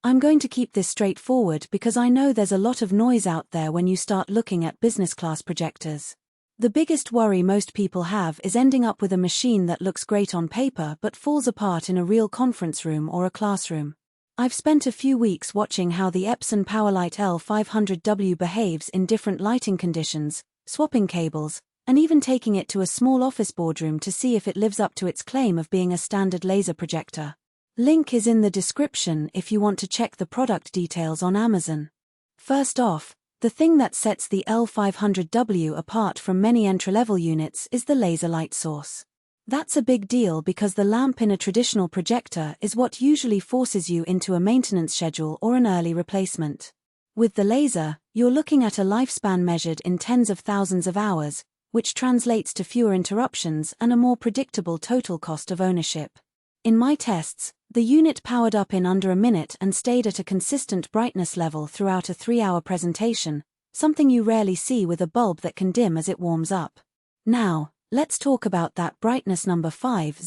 I'm going to keep this straightforward because I know there's a lot of noise out there when you start looking at business class projectors. The biggest worry most people have is ending up with a machine that looks great on paper but falls apart in a real conference room or a classroom. I've spent a few weeks watching how the Epson PowerLite L500W behaves in different lighting conditions, swapping cables, and even taking it to a small office boardroom to see if it lives up to its claim of being a standard laser projector. Link is in the description if you want to check the product details on Amazon. First off, the thing that sets the L500W apart from many entry-level units is the laser light source. That's a big deal because the lamp in a traditional projector is what usually forces you into a maintenance schedule or an early replacement. With the laser, you're looking at a lifespan measured in tens of thousands of hours, which translates to fewer interruptions and a more predictable total cost of ownership. In my tests, the unit powered up in under a minute and stayed at a consistent brightness level throughout a 3-hour presentation, something you rarely see with a bulb that can dim as it warms up. Now, let's talk about that brightness number 5000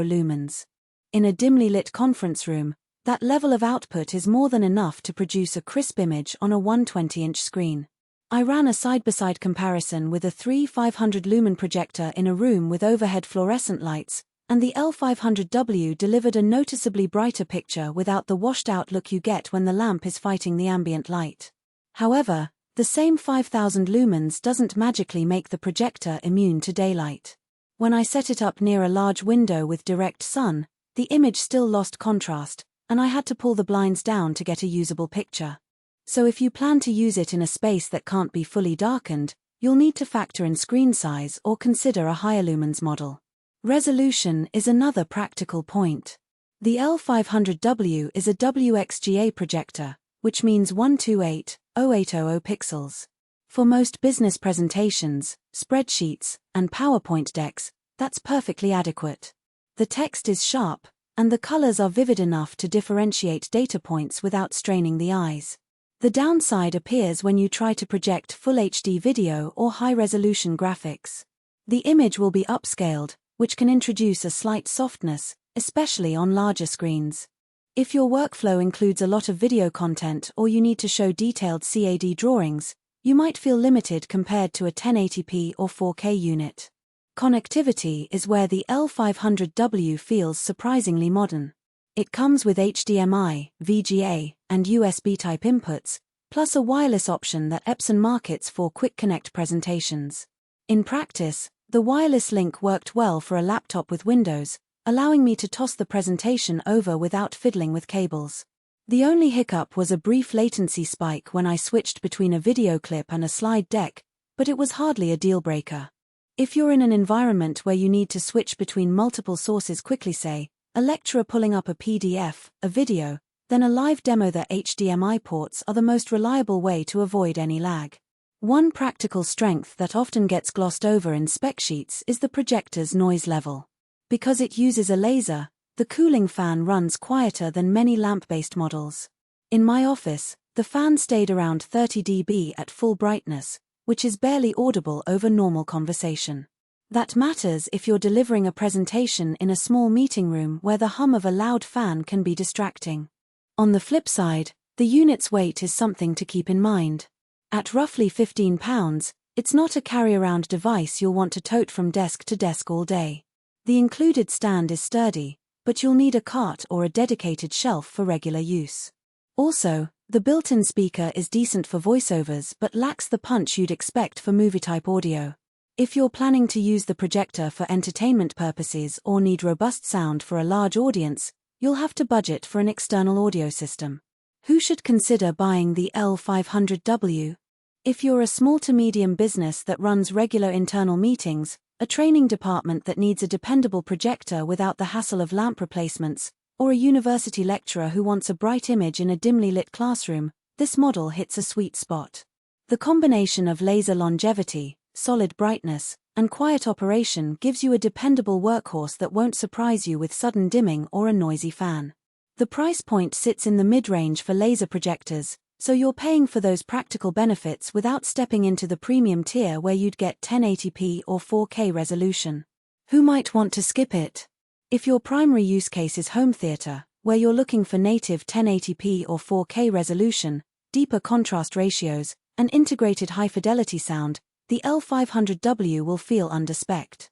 lumens. In a dimly lit conference room, that level of output is more than enough to produce a crisp image on a 120-inch screen. I ran a side-by-side comparison with a 500 lumen projector in a room with overhead fluorescent lights, and the L500W delivered a noticeably brighter picture without the washed-out look you get when the lamp is fighting the ambient light. However, the same 5000 lumens doesn't magically make the projector immune to daylight. When I set it up near a large window with direct sun, the image still lost contrast, and I had to pull the blinds down to get a usable picture. So if you plan to use it in a space that can't be fully darkened, you'll need to factor in screen size or consider a higher lumens model. Resolution is another practical point. The L500W is a WXGA projector, which means 128,0800 pixels. For most business presentations, spreadsheets, and PowerPoint decks, that's perfectly adequate. The text is sharp, and the colors are vivid enough to differentiate data points without straining the eyes. The downside appears when you try to project full HD video or high-resolution graphics. The image will be upscaled, which can introduce a slight softness, especially on larger screens. If your workflow includes a lot of video content or you need to show detailed CAD drawings, you might feel limited compared to a 1080p or 4K unit. Connectivity is where the L500W feels surprisingly modern. It comes with HDMI, VGA, and USB-type inputs, plus a wireless option that Epson markets for quick connect presentations. In practice, the wireless link worked well for a laptop with Windows, allowing me to toss the presentation over without fiddling with cables. The only hiccup was a brief latency spike when I switched between a video clip and a slide deck, but it was hardly a deal-breaker. If you're in an environment where you need to switch between multiple sources quickly, say, a lecturer pulling up a PDF, a video, then a live demo, the HDMI ports are the most reliable way to avoid any lag. One practical strength that often gets glossed over in spec sheets is the projector's noise level. Because it uses a laser, the cooling fan runs quieter than many lamp-based models. In my office, the fan stayed around 30 dB at full brightness, which is barely audible over normal conversation. That matters if you're delivering a presentation in a small meeting room where the hum of a loud fan can be distracting. On the flip side, the unit's weight is something to keep in mind. At roughly 15 pounds, it's not a carry-around device you'll want to tote from desk to desk all day. The included stand is sturdy, but you'll need a cart or a dedicated shelf for regular use. Also, the built-in speaker is decent for voiceovers but lacks the punch you'd expect for movie-type audio. If you're planning to use the projector for entertainment purposes or need robust sound for a large audience, you'll have to budget for an external audio system. Who should consider buying the L500W? If you're a small to medium business that runs regular internal meetings, a training department that needs a dependable projector without the hassle of lamp replacements, or a university lecturer who wants a bright image in a dimly lit classroom, this model hits a sweet spot. The combination of laser longevity, solid brightness, and quiet operation gives you a dependable workhorse that won't surprise you with sudden dimming or a noisy fan. The price point sits in the mid-range for laser projectors, so you're paying for those practical benefits without stepping into the premium tier where you'd get 1080p or 4K resolution. Who might want to skip it? If your primary use case is home theater, where you're looking for native 1080p or 4K resolution, deeper contrast ratios, and integrated high-fidelity sound, the L500W will feel under-specced.